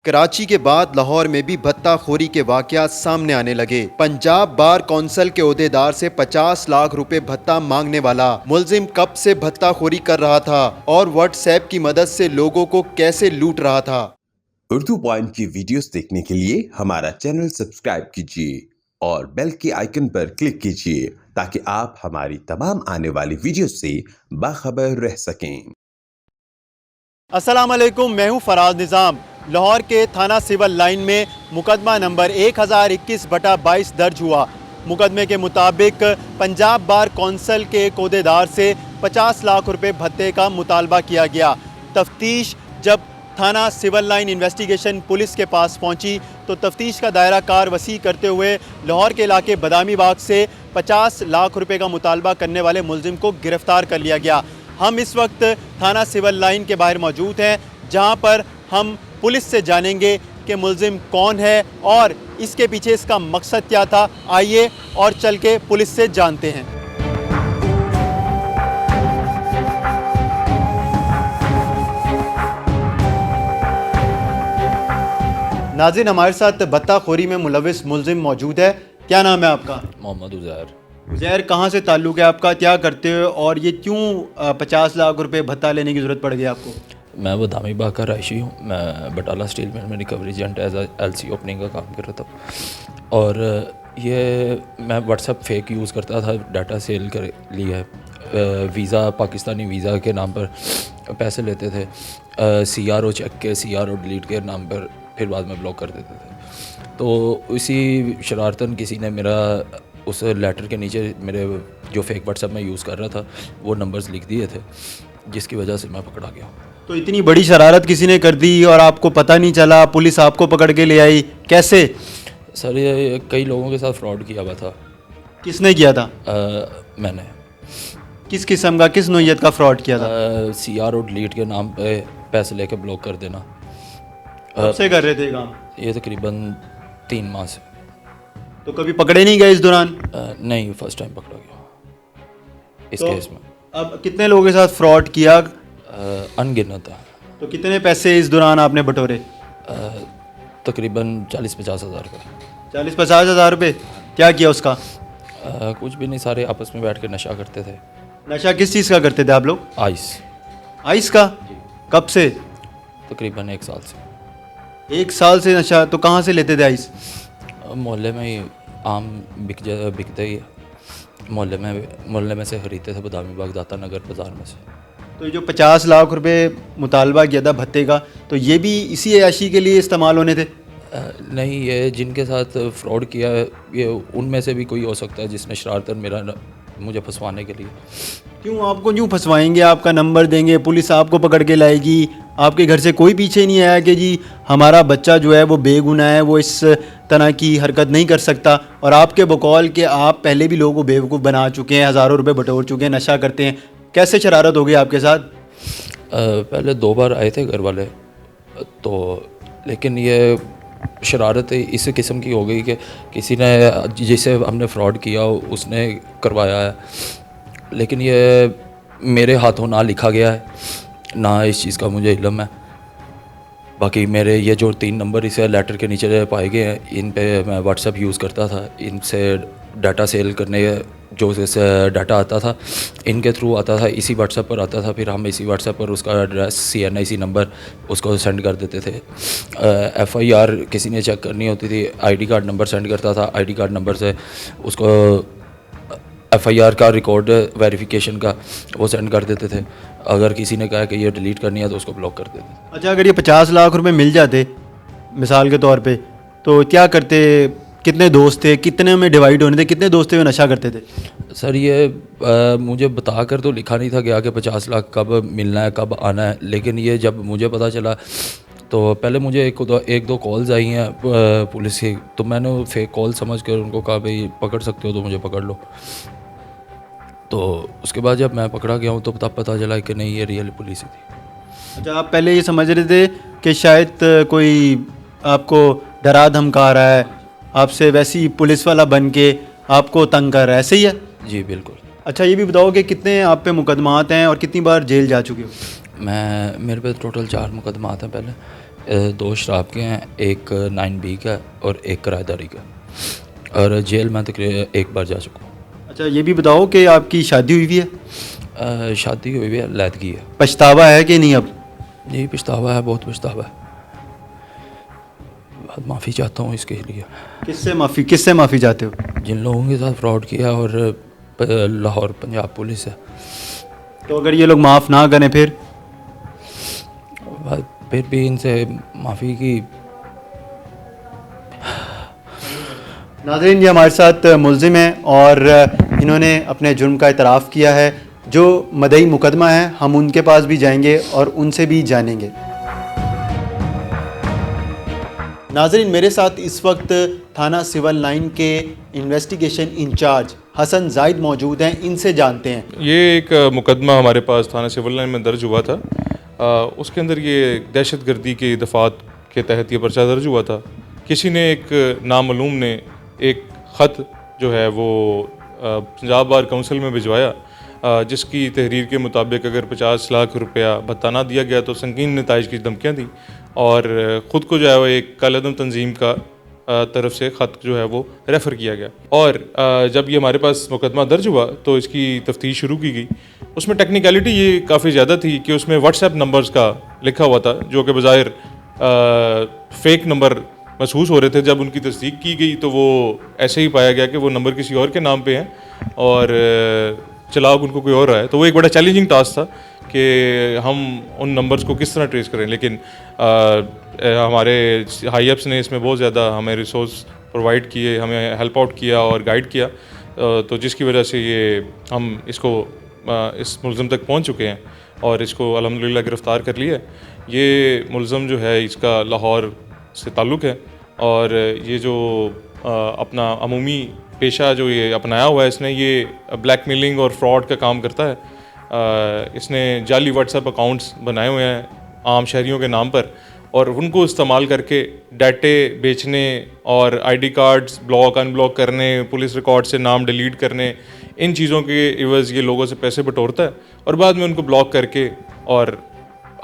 कराची के बाद लाहौर में भी भत्ताखोरी के वाकयात सामने आने लगे। पंजाब बार कौंसिल के ओहदेदार से 50 लाख रुपए भत्ता मांगने वाला मुलजिम कब से भत्ताखोरी कर रहा था और व्हाट्सएप की मदद से लोगों को कैसे लूट रहा था। उर्दू पॉइंट की वीडियोस देखने के लिए हमारा चैनल सब्सक्राइब कीजिए और बेल के आइकन पर क्लिक कीजिए ताकि आप हमारी तमाम आने वाली वीडियोस से बाखबर रह सकें। अस्सलाम वालेकुम, मैं हूं फराज निज़ाम। लाहौर के थाना सिविल लाइन में मुकदमा नंबर 1021/22 दर्ज हुआ। मुकदमे के मुताबिक पंजाब बार कौंसिल के एक ओहदेदार से 50 लाख रुपए भत्ते का मुतालबा किया गया। तफ्तीश जब थाना सिविल लाइन इन्वेस्टिगेशन पुलिस के पास पहुंची तो तफ्तीश का दायरा कार वसी करते हुए लाहौर के इलाके बदामी बाग से 50 लाख रुपए का मुतालबा करने वाले मुलजिम को गिरफ़्तार कर लिया गया। हम इस वक्त थाना सिविल लाइन के बाहर मौजूद हैं, जहां पर हम पुलिस से जानेंगे कि मुलजिम कौन है और इसके पीछे इसका मकसद क्या था। आइए और चल के पुलिस से जानते हैं। नाज़रीन, हमारे साथ भत्ताखोरी में मुलविस मुलजिम मौजूद है। क्या नाम है आपका? मोहम्मद उज़ैर। उज़ैर, कहाँ से ताल्लुक़ है आपका, क्या करते हो और ये क्यों 50 लाख रुपए भत्ता लेने की ज़रूरत पड़ गई आपको? मैं बदामी बाग का रहायशी हूँ। मैं बटाला स्टील मिल में recovery agent as LC opening का काम कर रहा था और ये मैं व्हाट्सएप फेक यूज़ करता था डाटा सेल कर लिया है। वीज़ा, पाकिस्तानी वीज़ा के नाम पर पैसे लेते थे, CRO चेक के CRO डिलीट के नाम पर फिर बाद में ब्लॉक कर देते थे। तो इसी शरारतन किसी ने मेरा उस लेटर के नीचे मेरे जो फेक व्हाट्सएप में यूज़ कर रहा था वो नंबर्स लिख दिए थे, जिसकी वजह से मैं पकड़ा गया। तो इतनी बड़ी शरारत किसी ने कर दी और आपको पता नहीं चला, पुलिस आपको पकड़ के ले आई, कैसे? सर ये कई लोगों के साथ फ्रॉड किया हुआ था। किसने किया था? मैंने। किस किस्म का, किस नौइयत का फ्रॉड किया था? CRO डिलीट के नाम पे पैसे लेके ब्लॉक कर देना। कब से कर रहे थे काम? ये तकरीबन 3 माह से। तो कभी पकड़े नहीं गए इस दौरान? नहीं, फर्स्ट टाइम पकड़ा गया इस तो केस में। अब कितने लोगों के साथ फ्रॉड किया? अनगिनत है। तो कितने पैसे इस दौरान आपने बटोरे? तकरीबन 40-50 हज़ार रुपये। 40-50 हज़ार रुपये। क्या किया उसका? कुछ भी नहीं, सारे आपस में बैठ के नशा करते थे। नशा किस चीज़ का करते थे आप लोग? आइस। आइस का? कब से? तकरीबन 1 साल से। 1 साल से नशा? तो कहाँ से लेते थे आइस? मोहल्ले में ही आम बिकते ही मोहल्ले में से खरीदते थे, बदामी बाग, दाता नगर बाज़ार में से। तो ये जो 50 लाख रुपए मुतालबा किया था भत्ते का, तो ये भी इसी अयाशी के लिए इस्तेमाल होने थे? नहीं, ये जिनके साथ फ्रॉड किया है ये उनमें से भी कोई हो सकता है जिसने शरारतन मुझे फंसवाने के लिए। क्यों आपको क्यों फंसवाएंगे? आपका नंबर देंगे, पुलिस आपको पकड़ के लाएगी, आपके घर से कोई पीछे नहीं आया कि जी हमारा बच्चा जो है वो बेगुनाह है, वो इस तरह की हरकत नहीं कर सकता। और आपके बकौल के आप पहले भी लोगों को बेवकूफ़ बना चुके हैं, हज़ारों रुपए बटोर चुके हैं, नशा करते हैं, कैसे शरारत हो गई आपके साथ? पहले 2 बार आए थे घर वाले तो, लेकिन ये शरारत इस किस्म की हो गई कि किसी ने जिसे हमने फ्रॉड किया उसने करवाया है, लेकिन ये मेरे हाथों ना लिखा गया है, ना इस चीज़ का मुझे इल्म है। बाकी मेरे ये जो 3 नंबर इस लेटर के नीचे पाए गए हैं, इन पे मैं व्हाट्सएप यूज़ करता था। इनसे डाटा सेल करने जो डाटा आता था इनके थ्रू आता था, इसी व्हाट्सएप पर आता था। फिर हम इसी व्हाट्सएप पर उसका एड्रेस, CNIC नंबर उसको सेंड कर देते थे। FIR किसी ने चेक करनी होती थी, ID कार्ड नंबर सेंड करता था, ID कार्ड नंबर से उसको FIR का रिकॉर्ड वेरिफिकेशन का वो सेंड कर देते थे। अगर किसी ने कहा कि ये डिलीट करनी है तो उसको ब्लॉक कर देते थे। अच्छा, अगर ये 50 लाख रुपए मिल जाते मिसाल के तौर पे, तो क्या करते? कितने दोस्त थे, कितने में डिवाइड होने थे, कितने दोस्त थे जो नशा करते थे? सर ये मुझे बताकर तो लिखा नहीं था कि आगे 50 लाख कब मिलना है, कब आना है, लेकिन ये जब मुझे पता चला तो पहले मुझे एक दो कॉल्स आई हैं पुलिस की, तो मैंने फेक कॉल समझ कर उनको कहा भाई पकड़ सकते हो तो मुझे पकड़ लो। तो उसके बाद जब मैं पकड़ा गया हूँ तो तब पता चला कि नहीं, ये रियल पुलिस ही थी। अच्छा, आप पहले ये समझ रहे थे कि शायद कोई आपको डरा धमका रहा है, आपसे वैसी पुलिस वाला बन के आपको तंग कर रहा है, सही है? जी बिल्कुल। अच्छा, ये भी बताओ कि कितने आप पे मुकदमात हैं और कितनी बार जेल जा चुके हो? मेरे पे टोटल 4 मुकदमात हैं। पहले दो शराब के हैं, एक 9B का है और एक किराएदारी का, और जेल में तकरीबन एक बार जा चुका हूँ। अच्छा, ये भी बताओ कि आपकी शादी हुई हुई है? शादी हुई है, लैदगी है। पछतावा है कि नहीं अब? जी पछतावा है, बहुत पछतावा है। बहुत माफ़ी चाहता हूँ इसके लिए। किससे माफ़ी चाहते हो? जिन लोगों के साथ फ्रॉड किया और लाहौर पंजाब पुलिस है। तो अगर ये लोग माफ़ ना करें फिर भी इनसे माफ़ी की। नाज़रीन, ये हमारे साथ मुलजिम हैं और इन्होंने अपने जुर्म का इतराफ़ किया है। जो मदई मुकदमा है, हम उनके पास भी जाएंगे और उनसे भी जानेंगे। नाज़रीन, मेरे साथ इस वक्त थाना सिविल लाइन के इन्वेस्टिगेशन इंचार्ज हसन जाहिद मौजूद हैं। इनसे जानते हैं। ये एक मुकदमा हमारे पास थाना सिविल लाइन में दर्ज हुआ था। उसके अंदर ये दहशतगर्दी के दफ़ात के तहत ये पर्चा दर्ज हुआ था। किसी ने, एक नामालूम ने एक ख़त जो है वो पंजाब बार काउंसिल में भिजवाया, जिसकी तहरीर के मुताबिक अगर 50 लाख रुपया भत्ता ना दिया गया तो संगीन नताइज की धमकियाँ दी, और ख़ुद को जो है वो एक कालेदम तंजीम का तरफ से ख़त जो है वो रेफ़र किया गया। और जब ये हमारे पास मुकदमा दर्ज हुआ तो इसकी तफ्तीश शुरू की गई। उसमें टेक्निकलिटी ये काफ़ी ज़्यादा थी कि उसमें व्हाट्सएप नंबर्स का लिखा हुआ था, जो कि बज़ाहिर फ़ेक नंबर महसूस हो रहे थे। जब उनकी तस्दीक की गई तो वो ऐसे ही पाया गया कि वो नंबर किसी और के नाम पे हैं और चलाक उनको कोई और रहा है। तो वो एक बड़ा चैलेंजिंग टास्क था कि हम उन नंबर्स को किस तरह ट्रेस करें। लेकिन हमारे हाई अप्स ने इसमें बहुत ज़्यादा हमें रिसोर्स प्रोवाइड किए, हमें हेल्प आउट किया और गाइड किया, तो जिसकी वजह से ये हम इसको इस मुलज़म तक पहुंच चुके हैं और इसको अल्हम्दुलिल्लाह गिरफ़्तार कर लिया। ये मुलज़म जो है इसका लाहौर से ताल्लुक़ है और ये जो अपना अमूमी पेशा जो ये अपनाया हुआ है इसने, ये ब्लैकमेलिंग और फ्रॉड का काम करता है। इसने जाली व्हाट्सएप अकाउंट्स बनाए हुए हैं आम शहरियों के नाम पर, और उनको इस्तेमाल करके डाटे बेचने और आईडी कार्ड्स ब्लॉक अनब्लॉक करने, पुलिस रिकॉर्ड से नाम डिलीट करने, इन चीज़ों के इवज़ ये लोगों से पैसे बटोरता है और बाद में उनको ब्लॉक करके और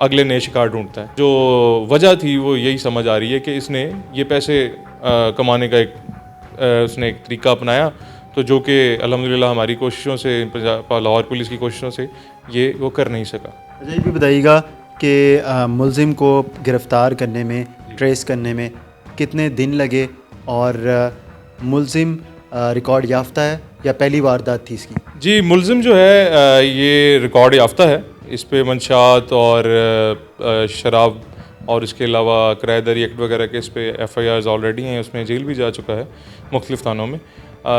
अगले नए शिकार ढूंढता है। जो वजह थी वो यही समझ आ रही है कि इसने ये पैसे कमाने का उसने एक तरीका अपनाया, तो जो कि अल्हम्दुलिल्लाह हमारी कोशिशों से, लाहौर पुलिस की कोशिशों से ये वो कर नहीं सका। अच्छा, ये भी बताइएगा कि मुलजिम को गिरफ़्तार करने में, ट्रेस करने में कितने दिन लगे और मुलजिम रिकॉर्ड याफ्ता है या पहली वारदात थी इसकी? जी, मुलजिम जो है ये रिकॉर्ड याफ्ता है। इस पे मंशात और शराब और इसके अलावा किराएदारी एक्ट वगैरह के इस पे FIRs ऑलरेडी हैं, उसमें जेल भी जा चुका है मुख्तलिफ़ थानों में।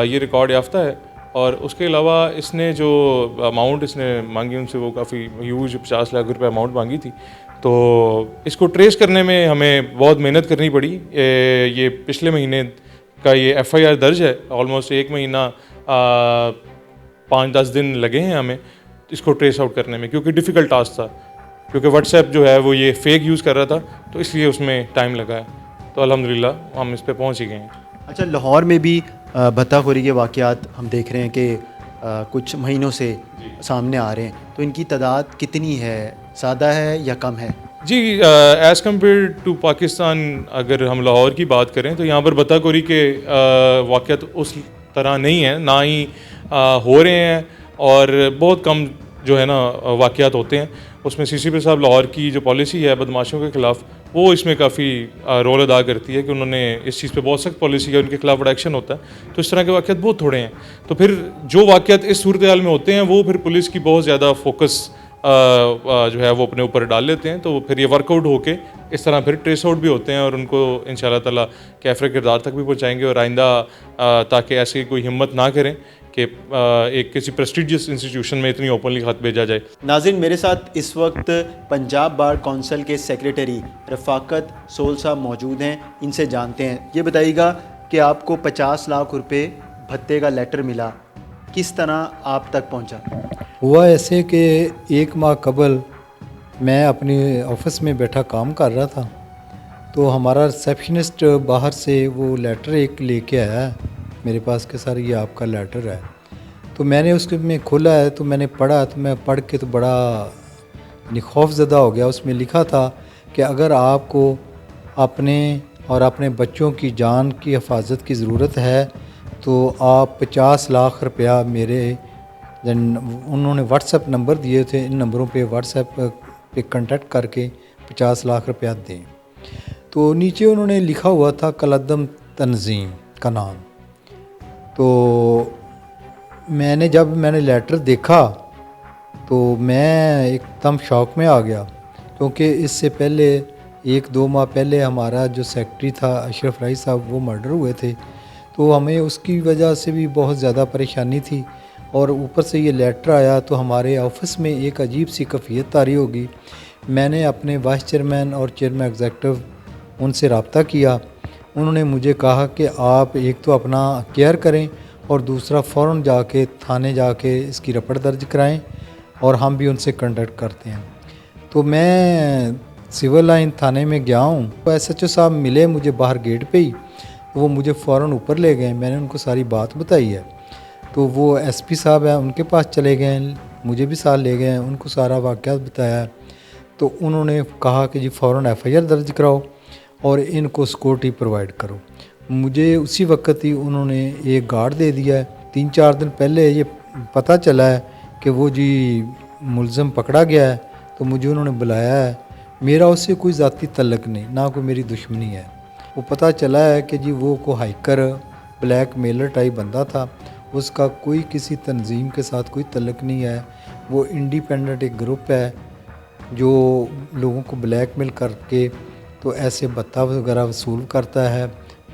ये रिकॉर्ड याफ्ता है। और उसके अलावा इसने जो अमाउंट इसने मांगी उनसे वो काफ़ी ह्यूज 50 लाख रुपए अमाउंट मांगी थी। तो इसको ट्रेस करने में हमें बहुत मेहनत करनी पड़ी। ये पिछले महीने का ये FIR दर्ज है, ऑलमोस्ट 1 महीना 5-10 दिन लगे हैं हमें इसको ट्रेस आउट करने में, क्योंकि डिफ़िकल्ट टास्क था, क्योंकि व्हाट्सएप जो है वो ये फेक यूज़ कर रहा था, तो इसलिए उसमें टाइम लगा है। तो अल्हम्दुलिल्लाह हम इस पे पहुंच ही गए हैं। अच्छा, लाहौर में भी भत्ताखोरी के वाक़यात हम देख रहे हैं कि कुछ महीनों से सामने आ रहे हैं, तो इनकी तादाद कितनी है, ज़्यादा है या कम है? जी, एज़ कम्पेयर टू पाकिस्तान अगर हम लाहौर की बात करें तो यहाँ पर भत्ताखोरी के वाक़यात उस तरह नहीं है, ना ही हो रहे हैं, और बहुत कम जो है ना वाक़यात होते हैं। उसमें CCP साहब लाहौर की जो पॉलिसी है बदमाशों के ख़िलाफ़, वो इसमें काफ़ी रोल अदा करती है कि उन्होंने इस चीज़ पे बहुत सख्त पॉलिसी है, उनके खिलाफ बड़ा एक्शन होता है। तो इस तरह के वाक़यात बहुत थोड़े हैं। तो फिर जो वाक़यात इस सूरत हाल में होते हैं वो फिर पुलिस की बहुत ज़्यादा फोकस जो है वो अपने ऊपर डाल लेते हैं, तो फिर ये वर्कआउट होके इस तरह फिर ट्रेस आउट भी होते हैं और उनको इंशाअल्लाह ताला कैफ़रे किरदार तक भी पहुँचाएँगे, और आइंदा ताकि ऐसी कोई हिम्मत ना करें कि एक किसी प्रेस्टिजियस इंस्टीट्यूशन में इतनी ओपनली खत भेजा जाए। नाज़रीन, मेरे साथ इस वक्त पंजाब बार काउंसिल के सेक्रेटरी रफ़ाकत सोल साहब मौजूद हैं। इनसे जानते हैं। ये बताइएगा कि आपको 50 लाख रुपए भत्ते का लेटर मिला, किस तरह आप तक पहुंचा? हुआ ऐसे कि 1 माह कबल मैं अपने ऑफिस में बैठा काम कर रहा था, तो हमारा रिसेप्शनिस्ट बाहर से वो लेटर एक लेके आया मेरे पास कि सर ये आपका लेटर है। तो मैंने उसके में खोला है, तो मैंने पढ़ा, तो मैं पढ़ के तो बड़ा खौफज़दा हो गया। उसमें लिखा था कि अगर आपको अपने और अपने बच्चों की जान की हिफाजत की ज़रूरत है तो आप 50 लाख रुपया मेरे उन्होंने व्हाट्सएप नंबर दिए थे, इन नंबरों पे व्हाट्सएप पे कांटेक्ट करके 50 लाख रुपया दें। तो नीचे उन्होंने लिखा हुआ था कलदम तंजीम का नाम। तो मैंने लेटर देखा तो मैं एकदम शौक में आ गया, क्योंकि इससे पहले 1-2 माह पहले हमारा जो सेक्रेटरी था अशरफ राई साहब, वो मर्डर हुए थे। तो हमें उसकी वजह से भी बहुत ज़्यादा परेशानी थी, और ऊपर से ये लेटर आया तो हमारे ऑफिस में एक अजीब सी कैफियत तारी होगी। मैंने अपने वाइस चेयरमैन और चेयरमैन एग्जेक्टिव उनसे रब्ता किया। उन्होंने मुझे कहा कि आप एक तो अपना केयर करें और दूसरा फ़ौरन जाके थाने जाके इसकी रिपोर्ट दर्ज कराएं, और हम भी उनसे कांटेक्ट करते हैं। तो मैं सिविल लाइन थाने में गया हूँ, तो SHO साहब मिले मुझे बाहर गेट पे ही। तो वो मुझे फ़ौरन ऊपर ले गए, मैंने उनको सारी बात बताई है। तो वो SP साहब हैं, उनके पास चले गए, मुझे भी साथ ले गए, उनको सारा वाक़या बताया। तो उन्होंने कहा कि जी फ़ौरन FIR दर्ज कराओ और इनको सिक्योरिटी प्रोवाइड करो। मुझे उसी वक्त ही उन्होंने एक गार्ड दे दिया है। 3-4 दिन पहले ये पता चला है कि वो जी मुलज़म पकड़ा गया है, तो मुझे उन्होंने बुलाया है। मेरा उससे कोई ज़ाती तल्लक नहीं, ना कोई मेरी दुश्मनी है। वो पता चला है कि जी वो को हाइकर ब्लैक मेलर टाइप बंदा था, उसका कोई किसी तंजीम के साथ कोई तल्लक नहीं है। वो इंडिपेंडेंट एक ग्रुप है जो लोगों को ब्लैकमेल करके तो ऐसे भत्ता वगैरह वसूल करता है,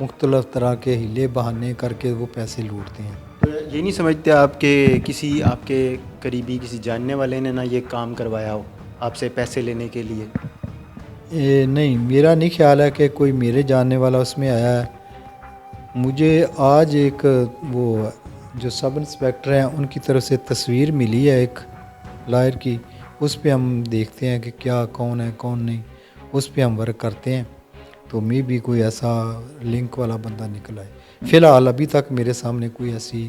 मुख्तलिफ़ तरह के हीले बहाने करके वो पैसे लूटते हैं। तो ये नहीं समझते आप कि किसी आपके करीबी किसी जानने वाले ने ना ये काम करवाया हो आपसे पैसे लेने के लिए? नहीं, मेरा नहीं ख्याल है कि कोई मेरे जानने वाला उसमें आया है। मुझे आज एक वो जो सब इंस्पेक्टर हैं उनकी तरफ से तस्वीर मिली है एक लायर की, उस पे हम देखते हैं कि क्या कौन है कौन नहीं, उस पे हम वर्क करते हैं। तो मैं भी कोई ऐसा लिंक वाला बंदा निकला है। फ़िलहाल अभी तक मेरे सामने कोई ऐसी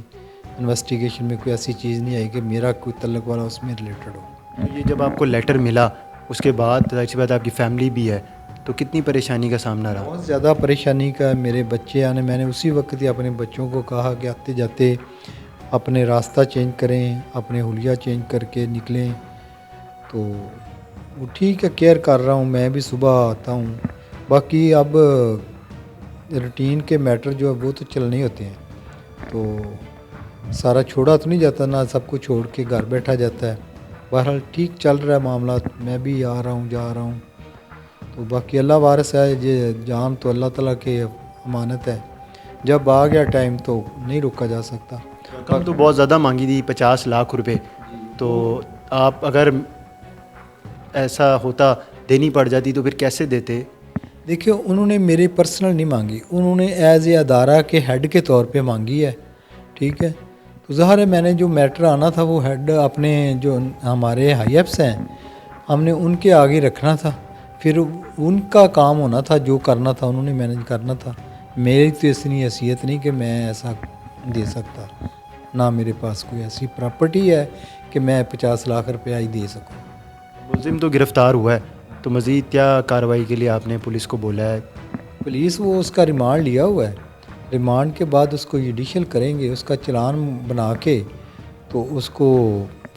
इन्वेस्टिगेशन में कोई ऐसी चीज़ नहीं आई कि मेरा कोई तल्लक वाला उसमें रिलेटेड हो। तो ये जब आपको लेटर मिला उसके बाद जाहिर सी बात है आपकी फैमिली भी है, तो कितनी परेशानी का सामना रहा? बहुत ज़्यादा परेशानी का। मेरे बच्चे आने, मैंने उसी वक्त ही अपने बच्चों को कहा कि आते जाते अपने रास्ता चेंज करें, अपने हुलिया चेंज करके निकलें। तो वो ठीक है, केयर कर रहा हूँ, मैं भी सुबह आता हूँ। बाकी अब रूटीन के मैटर जो है वो तो चलने ही होते हैं, तो सारा छोड़ा तो नहीं जाता ना, सब कुछ छोड़ के घर बैठा जाता है। बहरहाल ठीक चल रहा है मामला, मैं भी आ रहा हूँ जा रहा हूँ। तो बाकी अल्लाह वारिस है, ये जान तो अल्लाह ताला की अमानत है, जब आ गया टाइम तो नहीं रोका जा सकता। रकम तो बहुत ज़्यादा मांगी थी, 50 लाख रुपए। तो आप अगर ऐसा होता देनी पड़ जाती तो फिर कैसे देते? देखिए, उन्होंने मेरे पर्सनल नहीं मांगी, उन्होंने एज ए अदारा के हेड के तौर पे मांगी है, ठीक है। तो ज़ाहिर है मैंने जो मैटर आना था वो हेड अपने जो हमारे हाई अप्स हैं हमने उनके आगे रखना था, फिर उनका काम होना था, जो करना था उन्होंने मैनेज करना था। मेरी तो इतनी हैसियत नहीं कि मैं ऐसा दे सकता, ना मेरे पास कोई ऐसी प्रॉपर्टी है कि मैं 50 लाख रुपया ही दे सकूँ। मुलजिम तो गिरफ़्तार हुआ है, तो मज़ीद क्या कार्रवाई के लिए आपने पुलिस को बोला है? पुलिस वो उसका रिमांड लिया हुआ है, रिमांड के बाद उसको जुडिशल करेंगे, उसका चालान बना के तो उसको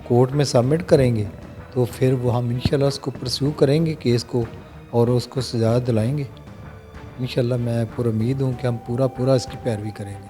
कोर्ट में सबमिट करेंगे। तो फिर वो हम इंशाल्लाह उसको परस्यू करेंगे केस को और उसको सज़ा दिलाएंगे इंशाल्लाह। मैं पूरा उम्मीद हूँ कि हम पूरा इसकी पैरवी करेंगे।